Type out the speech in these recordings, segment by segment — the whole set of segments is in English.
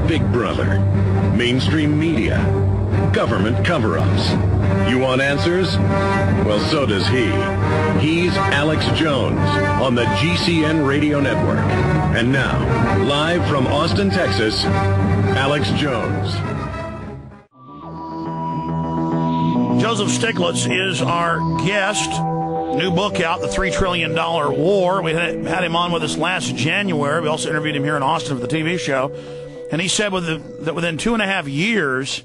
Big Brother, mainstream media, government cover-ups. You want answers? Well, so does he. He's Alex Jones on the GCN Radio Network. And now, live from Austin, Texas, Alex Jones. Joseph Stiglitz is our guest. New book out, The $3 Trillion War. We had him on with us last January. We also interviewed him here in Austin for the TV show. And he said that within 2.5 years,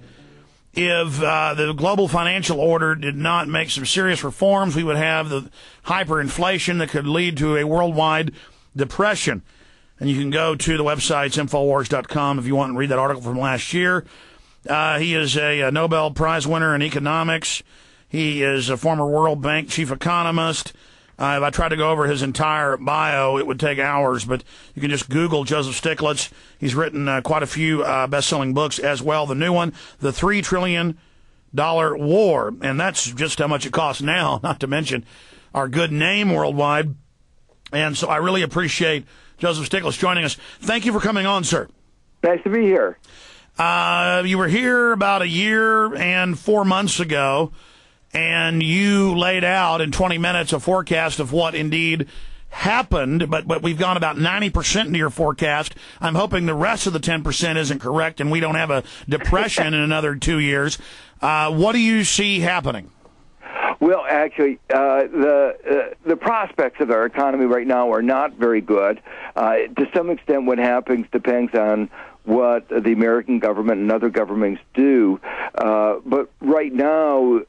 if the global financial order did not make some serious reforms, we would have the hyperinflation that could lead to a worldwide depression. And you can go to the website, Infowars.com, if you want to read that article from last year. He is a Nobel Prize winner in economics. He is a former World Bank chief economist. If I tried to go over his entire bio, it would take hours, but you can just Google Joseph Stiglitz. He's written quite a few best-selling books as well. The new one, The $3 Trillion War, and that's just how much it costs now, not to mention our good name worldwide. And so I really appreciate Joseph Stiglitz joining us. Thank you for coming on, sir. Nice to be here. You were here about a year and 4 months ago, and you laid out in 20 minutes a forecast of what indeed happened, but we've gone about 90% into your forecast. I'm hoping the rest of the 10% isn't correct and we don't have a depression in another 2 years. What do you see happening? Well, actually, the prospects of our economy right now are not very good. To some extent, what happens depends on what the American government and other governments do. But right now,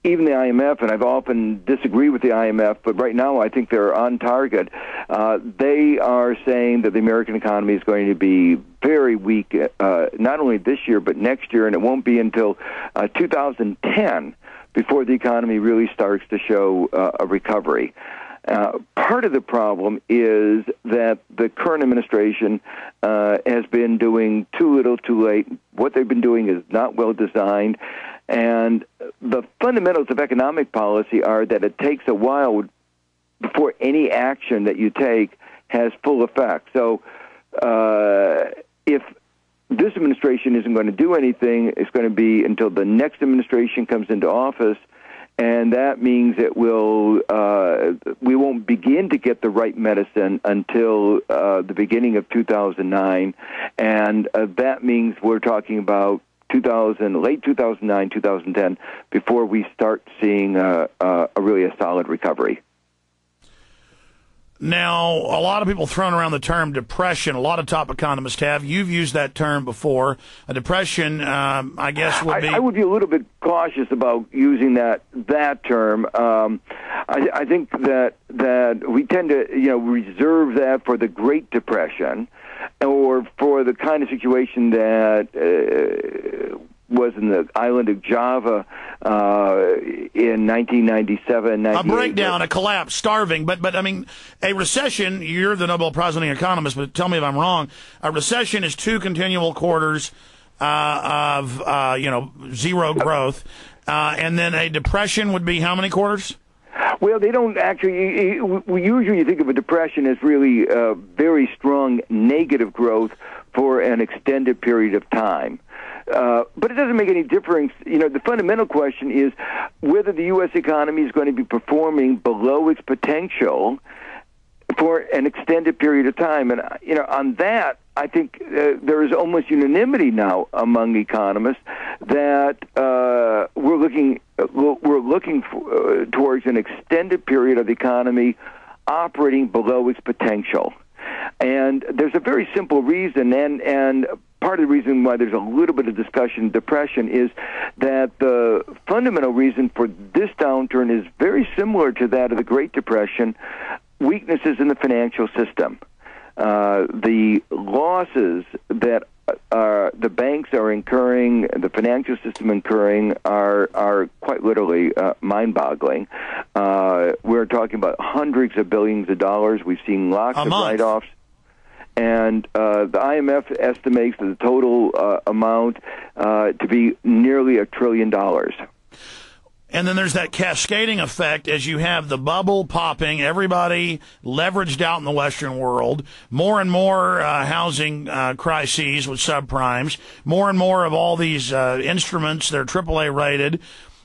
even the IMF, and I've often disagreed with the IMF, but right now I think they're on target. They are saying that the American economy is going to be very weak, not only this year, but next year, and it won't be until 2010 before the economy really starts to show a recovery. Part of the problem is that the current administration has been doing too little, too late. What they've been doing is not well designed. And the fundamentals of economic policy are that it takes a while before any action that you take has full effect. So if this administration isn't going to do anything, it's going to be until the next administration comes into office, and that means that we won't begin to get the right medicine until the beginning of 2009, and that means we're talking about late 2009, 2010, before we start seeing really a solid recovery. Now, a lot of people throwing around the term depression. A lot of top economists have. You've used that term before. A depression, I guess, would be... I would be a little bit cautious about using that term. I think that we tend to, reserve that for the Great Depression, or for the kind of situation that was in the island of Java in 1997, 98. A breakdown, a collapse, starving. But I mean, a recession, you're the Nobel Prize-winning economist, but tell me if I'm wrong, a recession is 2 continual quarters of zero growth, and then a depression would be how many quarters? Well, they don't actually. We usually think of a depression as really very strong negative growth for an extended period of time. But it doesn't make any difference. The fundamental question is whether the U.S. economy is going to be performing below its potential for an extended period of time. And, on that, I think there is almost unanimity now among economists that we're looking towards an extended period of the economy operating below its potential. And there's a very simple reason, and part of the reason why there's a little bit of discussion of depression is that the fundamental reason for this downturn is very similar to that of the Great Depression: weaknesses in the financial system. The losses that the banks are incurring, the financial system incurring, are quite literally mind-boggling. We're talking about hundreds of billions of dollars. We've seen lots of write-offs. And the IMF estimates the total amount to be nearly $1 trillion. And then there's that cascading effect as you have the bubble popping, everybody leveraged out in the Western world, more and more housing crises with subprimes, more and more of all these instruments that are AAA rated.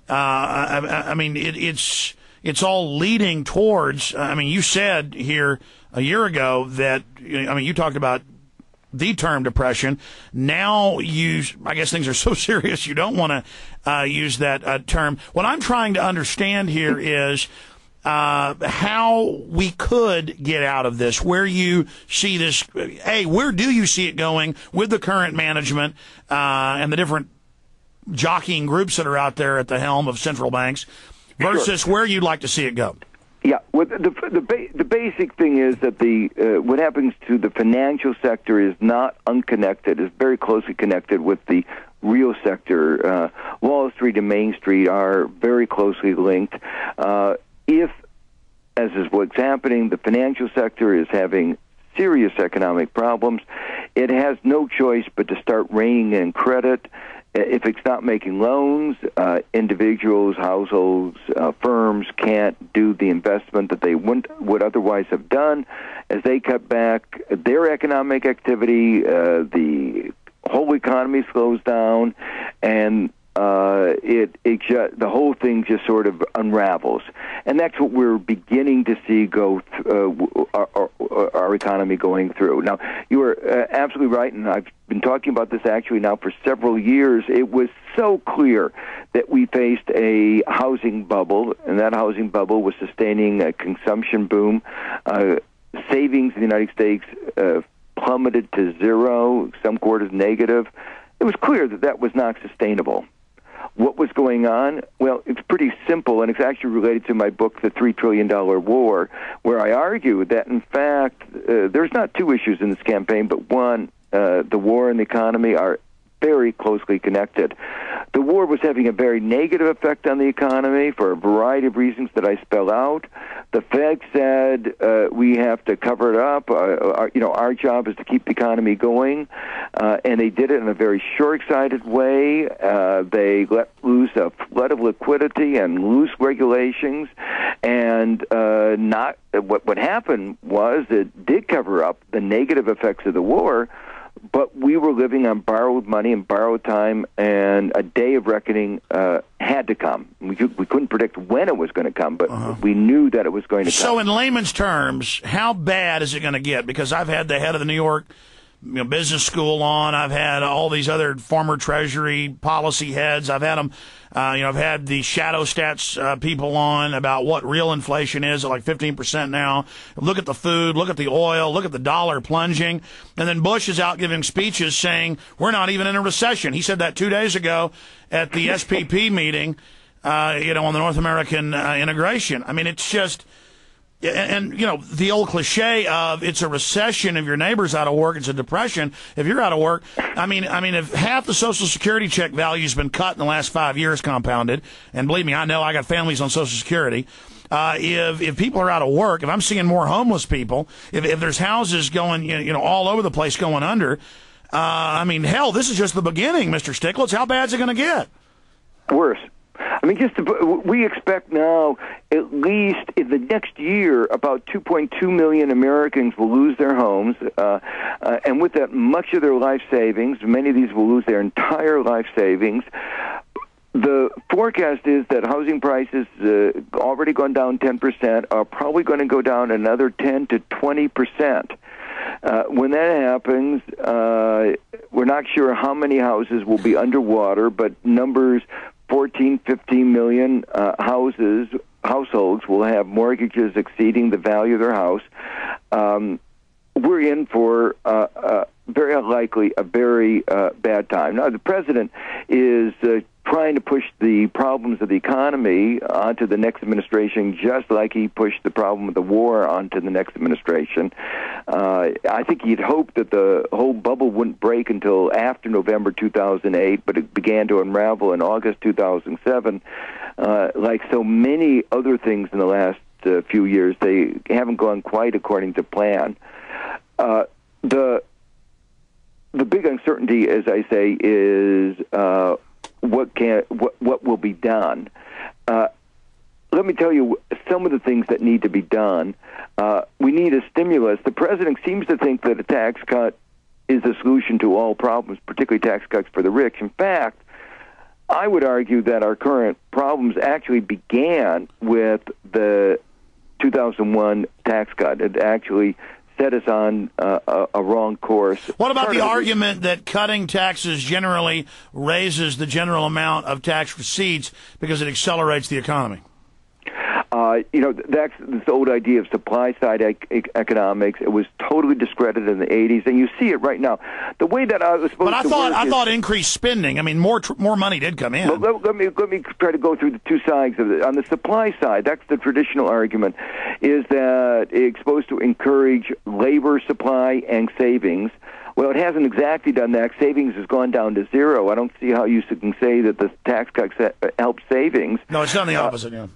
I mean, it's all leading towards, I mean, you said here a year ago that, I mean, you talked about the term depression. Now I guess things are so serious you don't want to use that term. What I'm trying to understand here is how we could get out of this, where you see this, where do you see it going with the current management and the different jockeying groups that are out there at the helm of central banks versus where you'd like to see it go? Yeah, well, the basic thing is that what happens to the financial sector is not unconnected. It's very closely connected with the real sector. Wall Street and Main Street are very closely linked. If, as is what's happening, the financial sector is having serious economic problems, it has no choice but to start reining in credit. If it's not making loans, individuals, households, firms can't do the investment that they would otherwise have done. As they cut back their economic activity, the whole economy slows down, and the whole thing just sort of unravels. And that's what we're beginning to see go our economy going through. Now, you are absolutely right, and I've been talking about this actually now for several years. It was so clear that we faced a housing bubble, and that housing bubble was sustaining a consumption boom. Savings in the United States plummeted to zero, some quarters negative. It was clear that that was not sustainable. What was going on? Well, it's pretty simple, and it's actually related to my book, The $3 Trillion War, where I argue that, in fact, there's not two issues in this campaign, but one, the war and the economy are very closely connected. The war was having a very negative effect on the economy for a variety of reasons that I spell out. The Fed said we have to cover it up. Our job is to keep the economy going, and they did it in a very short-sighted way. They let loose a flood of liquidity and loose regulations, and what happened was it did cover up the negative effects of the war. But we were living on borrowed money and borrowed time, and a day of reckoning had to come. We couldn't predict when it was going to come, but we knew that it was going to come. So in layman's terms, how bad is it going to get? Because I've had the head of the New York business school on. I've had all these other former Treasury policy heads. I've had them, I've had the shadow stats people on about what real inflation is at like 15% now. Look at the food, look at the oil, look at the dollar plunging. And then Bush is out giving speeches saying we're not even in a recession. He said that 2 days ago at the SPP meeting, on the North American integration. I mean, it's just... And the old cliche of it's a recession if your neighbor's out of work, it's a depression if you're out of work. I mean, if half the Social Security check value's been cut in the last 5 years, compounded, and believe me, I know I got families on Social Security. If people are out of work, if I'm seeing more homeless people, if there's houses going, all over the place going under, hell, this is just the beginning, Mr. Stiglitz. How bad's it going to get? Worse. We expect now, at least in the next year, about 2.2 million Americans will lose their homes, and with that, much of their life savings. Many of these will lose their entire life savings. The forecast is that housing prices, already gone down 10%, are probably going to go down another 10 to 20%. When that happens, we're not sure how many houses will be underwater, but numbers 14, 15 million households will have mortgages exceeding the value of their house. We're in for very unlikely a very bad time. Now, the president is trying to push the problems of the economy onto the next administration, just like he pushed the problem of the war onto the next administration. I think he'd hoped that the whole bubble wouldn't break until after November 2008, but it began to unravel in August 2007. Like so many other things in the last few years, they haven't gone quite according to plan. The big uncertainty, as I say, is what will be done. let me tell you some of the things that need to be done. We need a stimulus. The president seems to think that a tax cut is the solution to all problems, particularly tax cuts for the rich. In fact, I would argue that our current problems actually began with the 2001 tax cut. It actually set us on a wrong course. What about the argument that cutting taxes generally raises the general amount of tax receipts because it accelerates the economy? That's this old idea of supply-side economics. It was totally discredited in the 80s, and you see it right now. The way that I was supposed to work I thought increased spending. I mean, more money did come in. Well, let me try to go through the two sides of it. On the supply side, that's the traditional argument, is that it's supposed to encourage labor supply and savings. Well, it hasn't exactly done that. Savings has gone down to zero. I don't see how you can say that the tax cuts help savings. No, it's done the opposite, yeah.